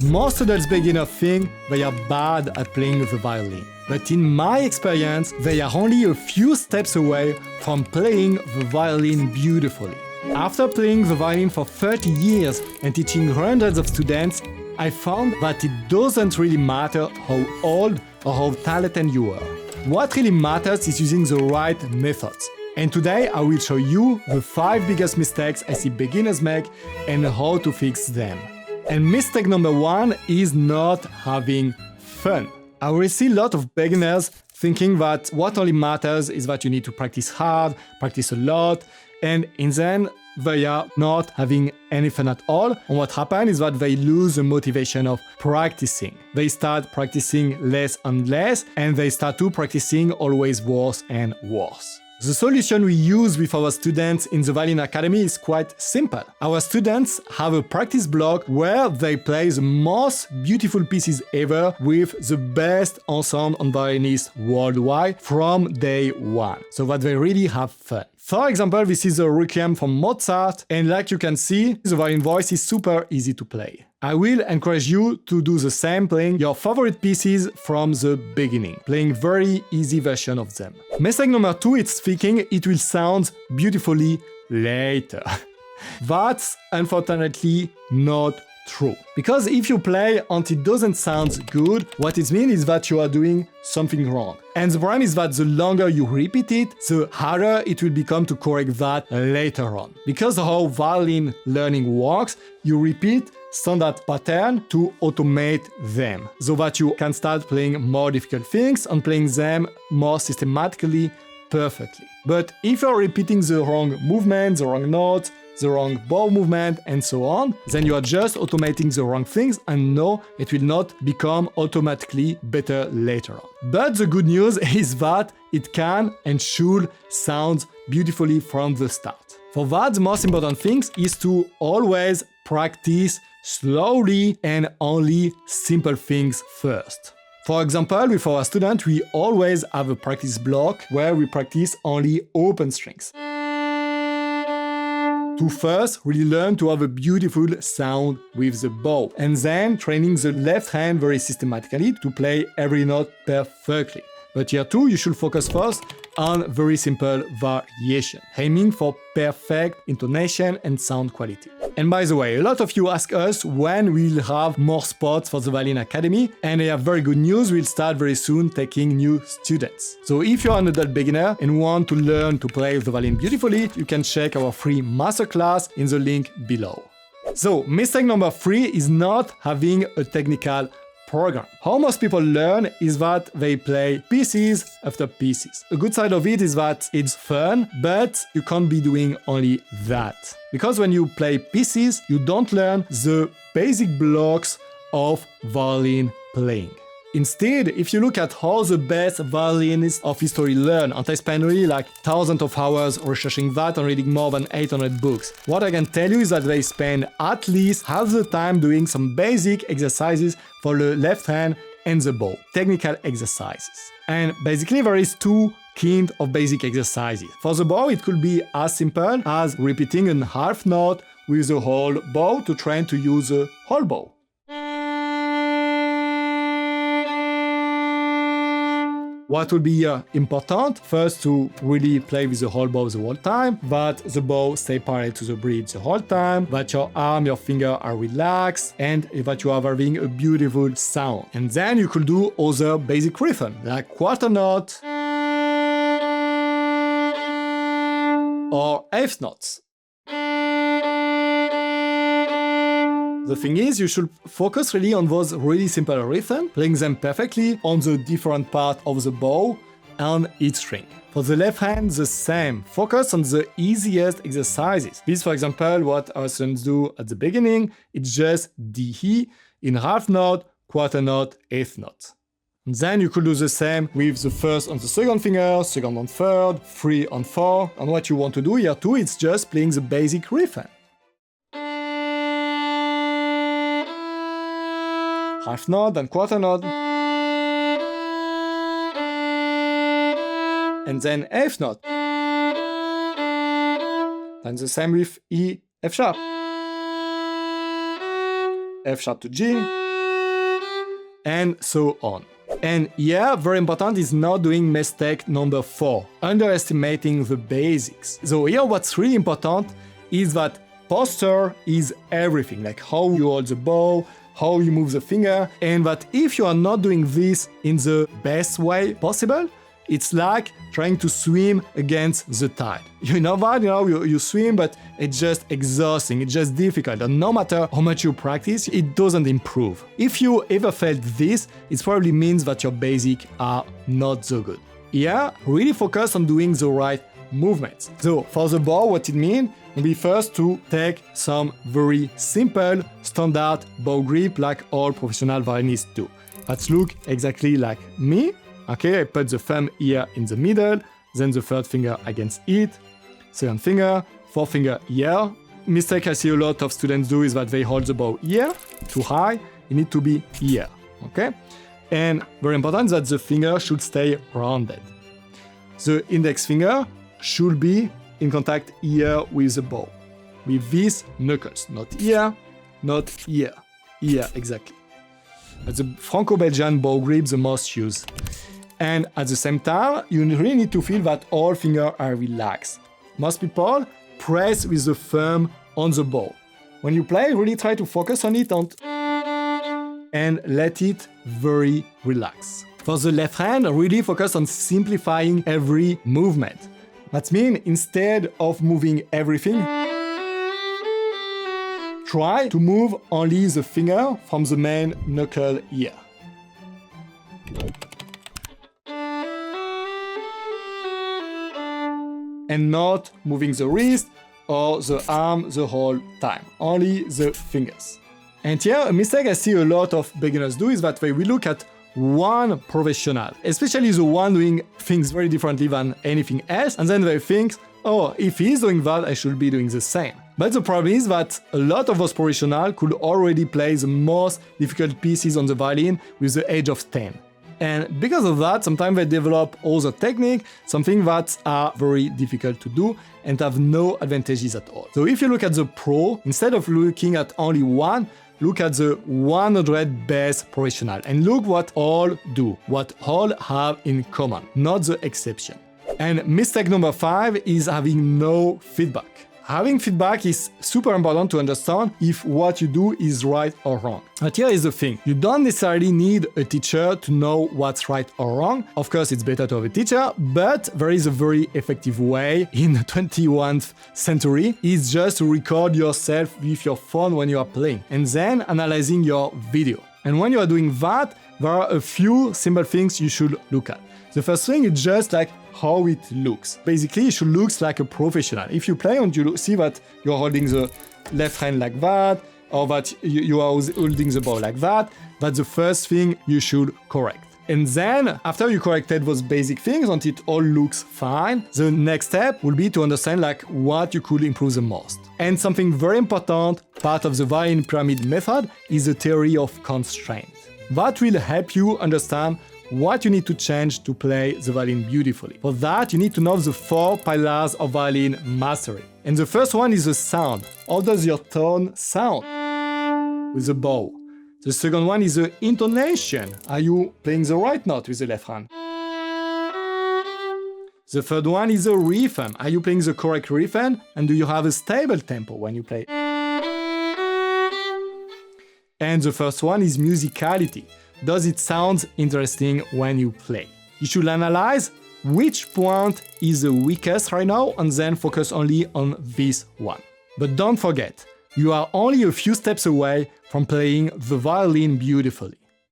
Most adults beginners think they are bad at playing the violin, but in my experience, they are only a few steps away from playing the violin beautifully. After playing the violin for 30 years and teaching hundreds of students, I found that it doesn't really matter how old or how talented you are. What really matters is using the right methods. And today I will show you the 5 biggest mistakes I see beginners make and how to fix them. And mistake number 1 is not having fun. I will see a lot of beginners thinking that what only matters is that you need to practice hard, practice a lot, and in the end, they are not having any fun at all. And what happens is that they lose the motivation of practicing. They start practicing less and less, and they start to practicing always worse and worse. The solution we use with our students in the Violinacademy is quite simple. Our students have a practice block where they play the most beautiful pieces ever with the best ensemble and violinists worldwide from day one, so that they really have fun. For example, this is a Requiem from Mozart, and like you can see, the violin voice is super easy to play. I will encourage you to do the same, playing your favorite pieces from the beginning, playing very easy version of them. Mistake number 2 is thinking it will sound beautifully later. That's unfortunately not true. Because if you play and it doesn't sound good, what it means is that you are doing something wrong. And the problem is that the longer you repeat it, the harder it will become to correct that later on. Because how violin learning works, you repeat standard pattern to automate them, so that you can start playing more difficult things and playing them more systematically, perfectly. But if you're repeating the wrong movement, the wrong notes, the wrong bow movement, and so on, then you are just automating the wrong things, and no, it will not become automatically better later on. But the good news is that it can and should sound beautifully from the start. For that, the most important thing is to always practice slowly and only simple things first. For example, with our students, we always have a practice block where we practice only open strings. To first really learn to have a beautiful sound with the bow, and then training the left hand very systematically to play every note perfectly. But here too, you should focus first on very simple variation, aiming for perfect intonation and sound quality. And by the way, a lot of you ask us when we'll have more spots for the Violinacademy, and I have very good news, we'll start very soon taking new students. So if you're an adult beginner and want to learn to play the violin beautifully, you can check our free masterclass in the link below. So mistake number 3 is not having a technical program. How most people learn is that they play pieces after pieces. A good side of it is that it's fun, but you can't be doing only that. Because when you play pieces, you don't learn the basic blocks of violin playing. Instead, if you look at how the best violinists of history learn, and I spend really like thousands of hours researching that and reading more than 800 books, what I can tell you is that they spend at least half the time doing some basic exercises for the left hand and the bow, technical exercises. And basically there is 2 kinds of basic exercises. For the bow, it could be as simple as repeating a half note with the whole bow to train to use the whole bow. What will be important? First, to really play with the whole bow the whole time, that the bow stay parallel to the bridge the whole time, that your arm, your finger are relaxed, and that you are having a beautiful sound. And then you could do other basic rhythm, like quarter note or eighth notes. The thing is, you should focus really on those really simple rhythms, playing them perfectly on the different part of the bow and each string. For the left hand, the same. Focus on the easiest exercises. This, for example, what our students do at the beginning, it's just D-E in half note, quarter note, eighth note. And then you could do the same with the first and the second finger, second and third, 3 and 4. And what you want to do here too, it's just playing the basic rhythm. Half note, then quarter note, and then eighth note. Then the same with E, F sharp to G, and so on. And yeah, very important is not doing mistake number 4, underestimating the basics. So here what's really important is that posture is everything, like how you hold the bow, how you move the finger, and that if you are not doing this in the best way possible, it's like trying to swim against the tide. You know that, you swim, but it's just exhausting, it's just difficult, and no matter how much you practice, it doesn't improve. If you ever felt this, it probably means that your basics are not so good. Here, really focus on doing the right movements. So for the bow, what it means will be first to take some very simple standard bow grip like all professional violinists do. Let's look exactly like me. Okay, I put the thumb here in the middle, then the third finger against it, second finger, fourth finger here. Mistake I see a lot of students do is that they hold the bow here, too high, it needs to be here, okay? And very important that the finger should stay rounded. The index finger should be in contact here with the bow, with these knuckles, not here, not here, here exactly. That's the Franco-Belgian bow grip the most used. And at the same time, you really need to feel that all fingers are relaxed. Most people press with the thumb on the bow. When you play, really try to focus on it and let it very relaxed. For the left hand, really focus on simplifying every movement. That means instead of moving everything, try to move only the finger from the main knuckle here. And not moving the wrist or the arm the whole time, only the fingers. And here, a mistake I see a lot of beginners do is that they will look at one professional, especially the one doing things very differently than anything else, and then they think, oh, if he's doing that, I should be doing the same. But the problem is that a lot of those professionals could already play the most difficult pieces on the violin with the age of 10. And because of that, sometimes they develop other techniques, something that are very difficult to do and have no advantages at all. So if you look at the pro, instead of looking at only one, look at the 100 best professional and look what all do, what all have in common, not the exception. And mistake number 5 is having no feedback. Having feedback is super important to understand if what you do is right or wrong. But here is the thing, you don't necessarily need a teacher to know what's right or wrong. Of course, it's better to have a teacher, but there is a very effective way in the 21st century. It's just to record yourself with your phone when you are playing and then analyzing your video. And when you are doing that, there are a few simple things you should look at. The first thing is just like how it looks. Basically, it should look like a professional. If you play and you see that you're holding the left hand like that, or that you are holding the bow like that, that's the first thing you should correct. And then, after you corrected those basic things and it all looks fine, the next step will be to understand like what you could improve the most. And something very important, part of the Violin Pyramid Method, is the theory of constraint. That will help you understand what you need to change to play the violin beautifully. For that, you need to know the 4 pillars of violin mastery. And the first one is the sound. How does your tone sound? With the bow. The second one is the intonation. Are you playing the right note with the left hand? The third one is the rhythm. Are you playing the correct rhythm? And do you have a stable tempo when you play? And the first one is musicality. Does it sound interesting when you play? You should analyze which point is the weakest right now and then focus only on this one. But don't forget, you are only a few steps away from playing the violin beautifully.